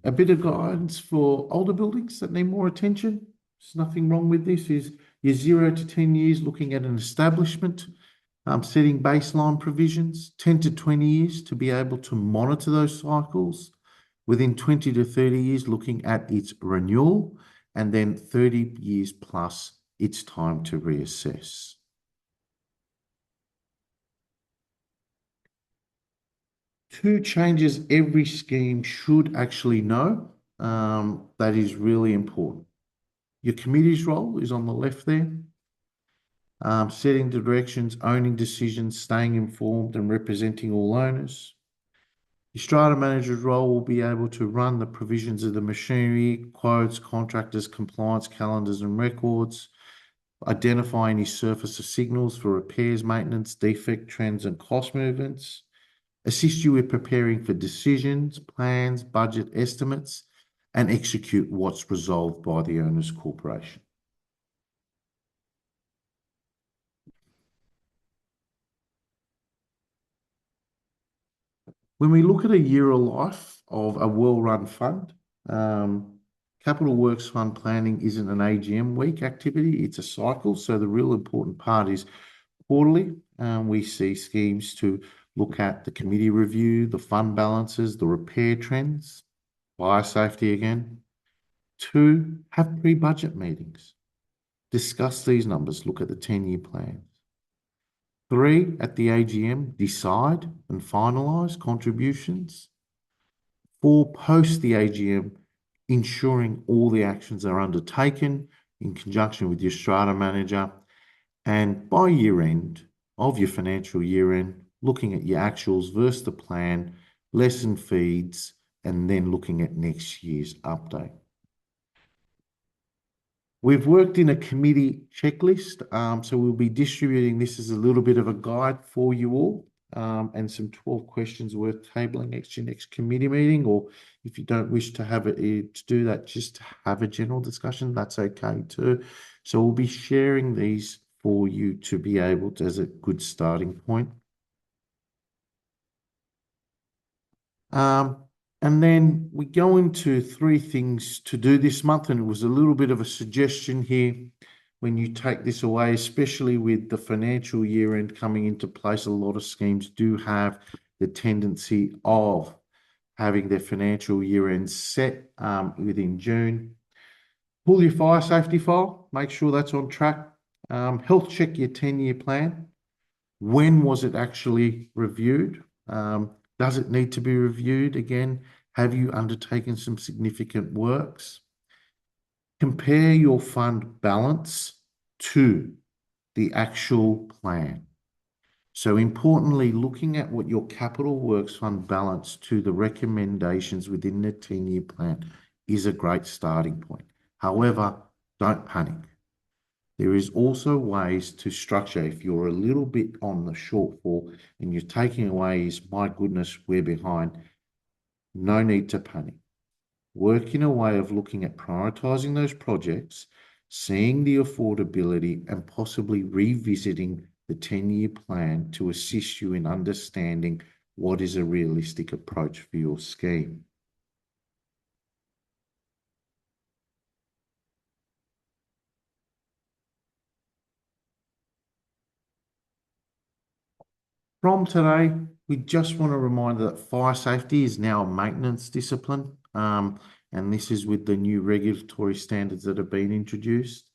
A bit of guidance for older buildings that need more attention. There's nothing wrong with this. Is your 0 to 10 years looking at an establishment, setting baseline provisions, 10 to 20 years to be able to monitor those cycles, within 20 to 30 years looking at its renewal, and then 30 years plus it's time to reassess. Two changes every scheme should actually know, that is really important. Your committee's role is on the left there. Setting the directions, owning decisions, staying informed and representing all owners. Your strata manager's role will be able to run the provisions of the machinery, quotes, contractors, compliance calendars and records, identify any surface of signals for repairs, maintenance, defect trends and cost movements, assist you with preparing for decisions, plans, budget estimates, and execute what's resolved by the owner's corporation. When we look at a year of life of a well-run fund, Capital Works Fund planning isn't an AGM week activity, it's a cycle. So the real important part is quarterly. We see schemes to look at the committee review, the fund balances, the repair trends, fire safety again. 2, have pre-budget meetings. Discuss these numbers, look at the 10-year plans. 3, at the AGM, decide and finalise contributions. 4, post the AGM, ensuring all the actions are undertaken in conjunction with your strata manager. And by year end of your financial year end, looking at your actuals versus the plan, lesson feeds, and then looking at next year's update. We've worked in a committee checklist, so we'll be distributing this as a little bit of a guide for you all, and some 12 questions worth tabling next your next committee meeting, or if you don't wish to have it to do that, just to have a general discussion, that's okay too. So we'll be sharing these for you to be able to, as a good starting point. And then we go into 3 things to do this month, and it was a little bit of a suggestion here when you take this away, especially with the financial year end coming into place. A lot of schemes do have the tendency of having their financial year end set within June. Pull your fire safety file, make sure that's on track. Health check your 10-year plan. When was it actually reviewed? Does it need to be reviewed again? Have you undertaken some significant works? Compare your fund balance to the actual plan. So importantly, looking at what your capital works fund balance to the recommendations within the 10-year plan is a great starting point. However, don't panic. There is also ways to structure if you're a little bit on the shortfall and you're taking away is, my goodness, we're behind. No need to panic. Work in a way of looking at prioritizing those projects, seeing the affordability, and possibly revisiting the 10-year plan to assist you in understanding what is a realistic approach for your scheme. From today, we just want to remind that fire safety is now a maintenance discipline, and this is with the new regulatory standards that have been introduced.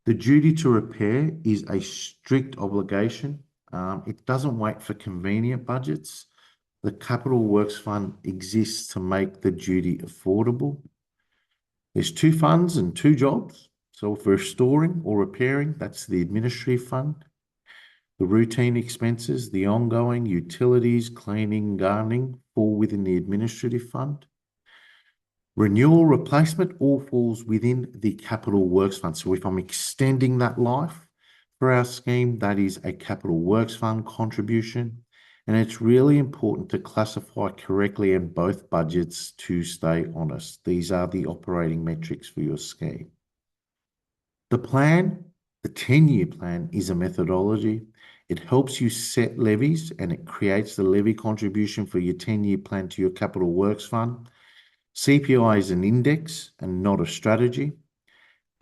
The duty to repair is a strict obligation. It doesn't wait for convenient budgets. The Capital Works Fund exists to make the duty affordable. There's two funds and two jobs. So for restoring or repairing, that's the administrative fund. The routine expenses, the ongoing utilities, cleaning, gardening fall within the administrative fund. Renewal replacement all falls within the capital works fund. So if I'm extending that life for our scheme, that is a capital works fund contribution. And it's really important to classify correctly in both budgets to stay honest. These are the operating metrics for your scheme. The plan, the 10-year plan, is a methodology. It helps you set levies and it creates the levy contribution for your 10-year plan to your capital works fund. CPI is an index and not a strategy.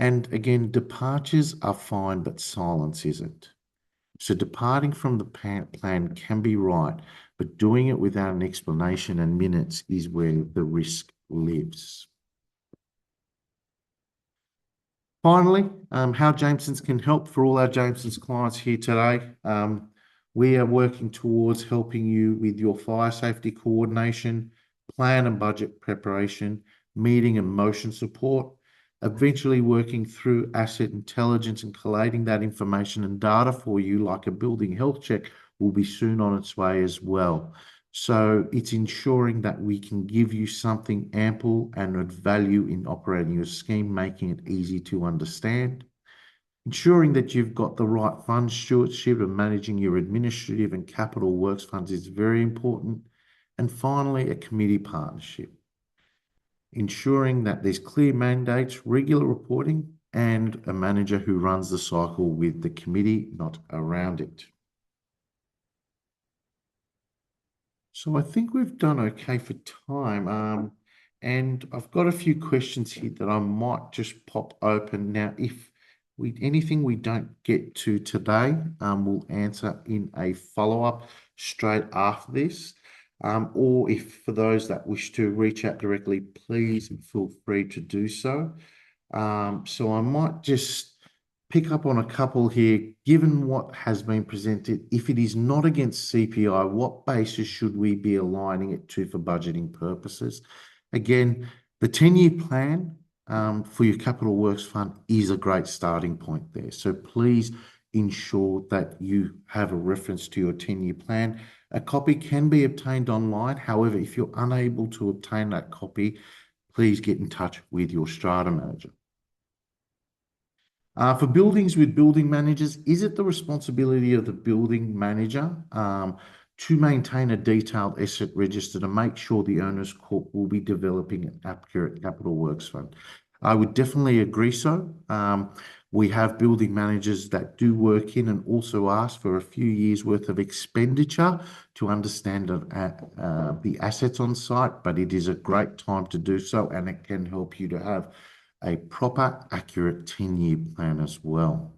And again, departures are fine, but silence isn't. So departing from the plan can be right, but doing it without an explanation and minutes is where the risk lives. Finally, how Jamesons can help for all our Jamesons clients here today. We are working towards helping you with your fire safety coordination, plan and budget preparation, meeting and motion support, eventually working through asset intelligence and collating that information and data for you, like a building health check, will be soon on its way as well. So it's ensuring that we can give you something ample and of value in operating your scheme, making it easy to understand. Ensuring that you've got the right fund stewardship and managing your administrative and capital works funds is very important. And finally, a committee partnership. Ensuring that there's clear mandates, regular reporting, and a manager who runs the cycle with the committee, not around it. So I think we've done okay for time. And I've got a few questions here that I might just pop open. Now, if anything we don't get to today, we'll answer in a follow-up straight after this. Or if for those that wish to reach out directly, please feel free to do so. So I might just pick up on a couple here. Given what has been presented, if it is not against CPI, what basis should we be aligning it to for budgeting purposes? Again, the 10-year plan for your capital works fund is a great starting point there. So please ensure that you have a reference to your 10-year plan. A copy can be obtained online. However, if you're unable to obtain that copy, please get in touch with your strata manager. For buildings with building managers, is it the responsibility of the building manager to maintain a detailed asset register to make sure the owner's corp will be developing an accurate capital works fund? I would definitely agree so. We have building managers that do work in and also ask for a few years worth of expenditure to understand the assets on site, but it is a great time to do so and it can help you to have a proper, accurate 10-year plan as well.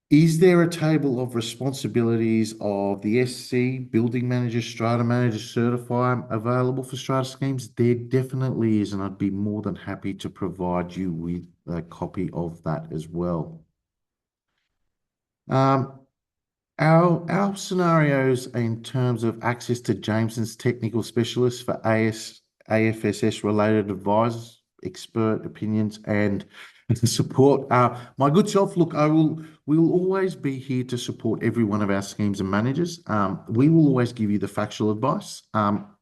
Is there a table of responsibilities of the SC, building manager, strata manager, certifier available for strata schemes? There definitely is, and I'd be more than happy to provide you with a copy of that as well. Our scenarios in terms of access to Jameson's technical specialists for AFSS related advisors, expert opinions, and Support my good self. Look, we will always be here to support every one of our schemes and managers. We will always give you the factual advice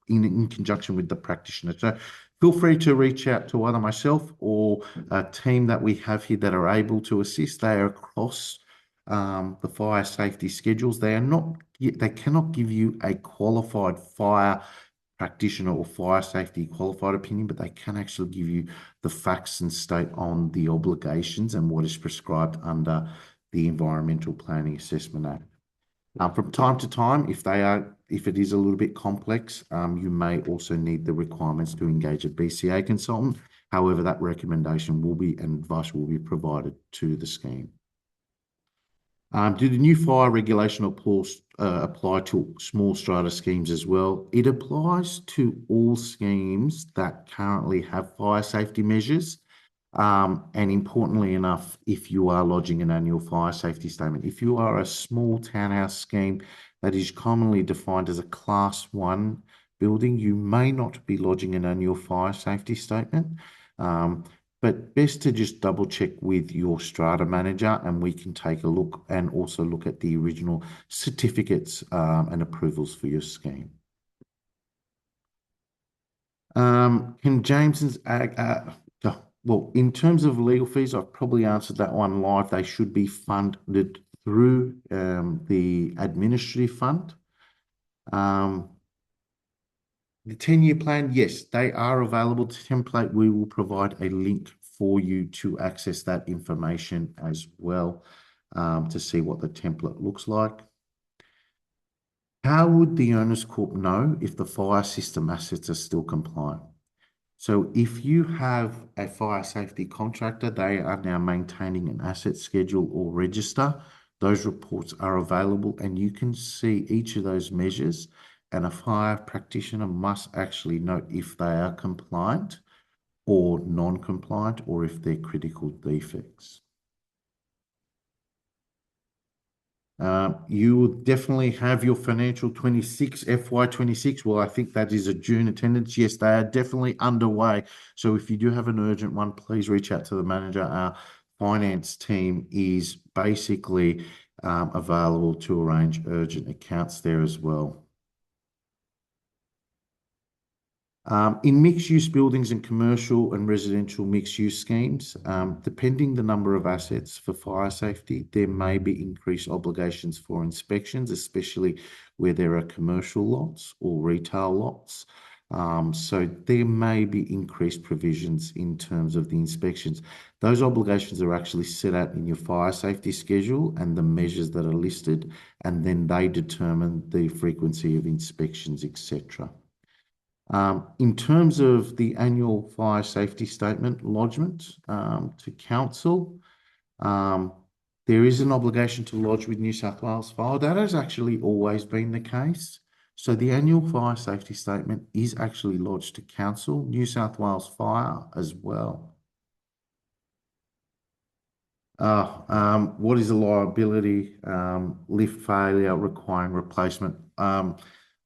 in conjunction with the practitioner. So feel free to reach out to either myself or a team that we have here that are able to assist. They are across the fire safety schedules. They are not, they cannot give you a qualified fire practitioner or fire safety qualified opinion, but they can actually give you the facts and state on the obligations and what is prescribed under the Environmental Planning Assessment Act. From time to time, if it is a little bit complex, you may also need the requirements to engage a BCA consultant. However, that recommendation will be and advice will be provided to the scheme. Do the new fire regulation apply to small strata schemes as well? It applies to all schemes that currently have fire safety measures. And importantly enough, if you are lodging an annual fire safety statement, if you are a small townhouse scheme that is commonly defined as a Class 1 building, you may not be lodging an annual fire safety statement. But best to just double check with your strata manager and we can take a look and also look at the original certificates and approvals for your scheme. Can Jamesons well, in terms of legal fees, I've probably answered that one live. They should be funded through the administrative fund. The 10-year plan, yes, they are available to template. We will provide a link for you to access that information as well to see what the template looks like. How would the Owners Corp know if the fire system assets are still compliant? So if you have a fire safety contractor, they are now maintaining an asset schedule or register. Those reports are available and you can see each of those measures, and a fire practitioner must actually note if they are compliant or non-compliant or if they're critical defects. You will definitely have your financial 26, FY26. Well, I think that is a June attendance. Yes, they are definitely underway. So if you do have an urgent one, please reach out to the manager. Our finance team is basically available to arrange urgent accounts there as well. In mixed-use buildings and commercial and residential mixed-use schemes, depending the number of assets for fire safety, there may be increased obligations for inspections, especially where there are commercial lots or retail lots. So there may be increased provisions in terms of the inspections. Those obligations are actually set out in your fire safety schedule and the measures that are listed, and then they determine the frequency of inspections, etc. In terms of the annual fire safety statement lodgement to council, there is an obligation to lodge with New South Wales Fire. That has actually always been the case. So the annual fire safety statement is actually lodged to council, New South Wales Fire as well. What is a liability lift failure requiring replacement?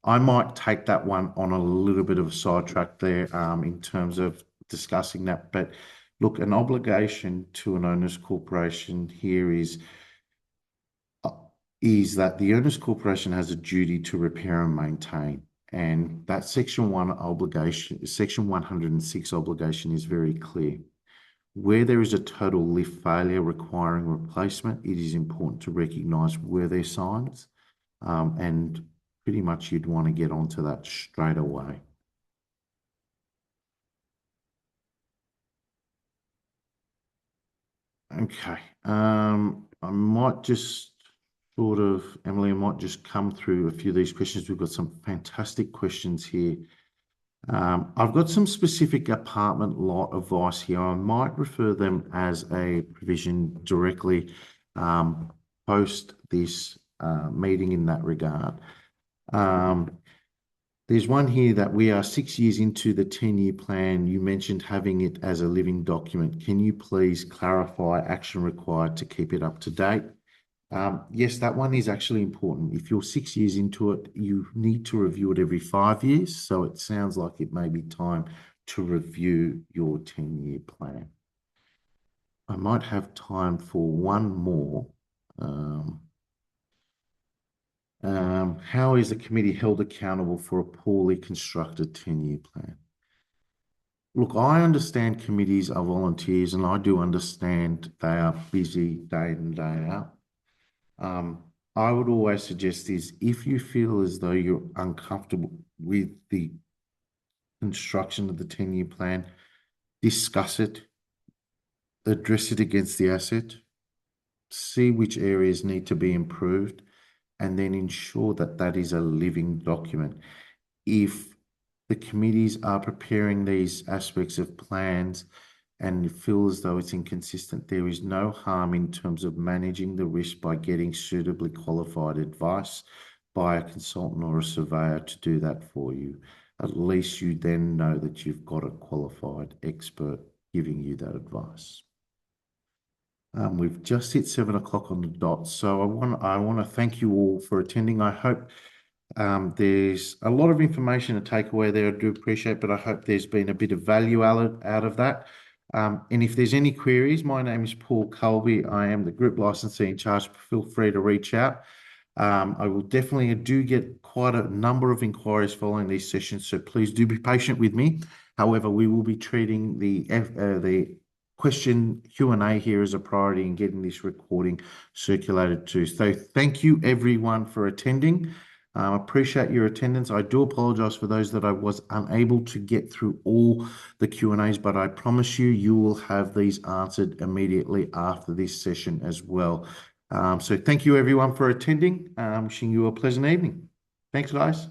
I might take that one on a little bit of a sidetrack there in terms of discussing that. But look, an obligation to an owners corporation here is that the owners corporation has a duty to repair and maintain. And that Section 106 obligation is very clear. Where there is a total lift failure requiring replacement, it is important to recognise where there are signs and pretty much you'd want to get onto that straight away. Okay. I might just Emily, I might just come through a few of these questions. We've got some fantastic questions here. I've got some specific apartment lot advice here. I might refer them as a provision directly post this meeting in that regard. There's one here that we are 6 years into the 10-year plan. You mentioned having it as a living document. Can you please clarify action required to keep it up to date? Yes, that one is actually important. If you're 6 years into it, you need to review it every 5 years. So it sounds like it may be time to review your 10-year plan. I might have time for one more. Um, how is the committee held accountable for a poorly constructed 10-year plan? Look, I understand committees are volunteers, and I do understand they are busy day in, day out. I would always suggest is if you feel as though you're uncomfortable with the construction of the 10-year plan, discuss it, address it against the asset, see which areas need to be improved, and then ensure that that is a living document. If the committees are preparing these aspects of plans and feel as though it's inconsistent, there is no harm in terms of managing the risk by getting suitably qualified advice by a consultant or a surveyor to do that for you. At least you then know that you've got a qualified expert giving you that advice. We've just hit 7 o'clock on the dot, so I want to thank you all for attending. I hope there's a lot of information to take away there. I do appreciate, but I hope there's been a bit of value out of that. And if there's any queries, my name is Paul Colby. I am the group licensee in charge. Feel free to reach out. I will definitely do get quite a number of inquiries following these sessions, so please do be patient with me. However, we will be treating the question Q&A here as a priority and getting this recording circulated too. So thank you everyone for attending. Appreciate your attendance. I do apologize for those that I was unable to get through all the Q&As, but I promise you, you will have these answered immediately after this session as well. So thank you everyone for attending. Wishing you a pleasant evening. Thanks, guys.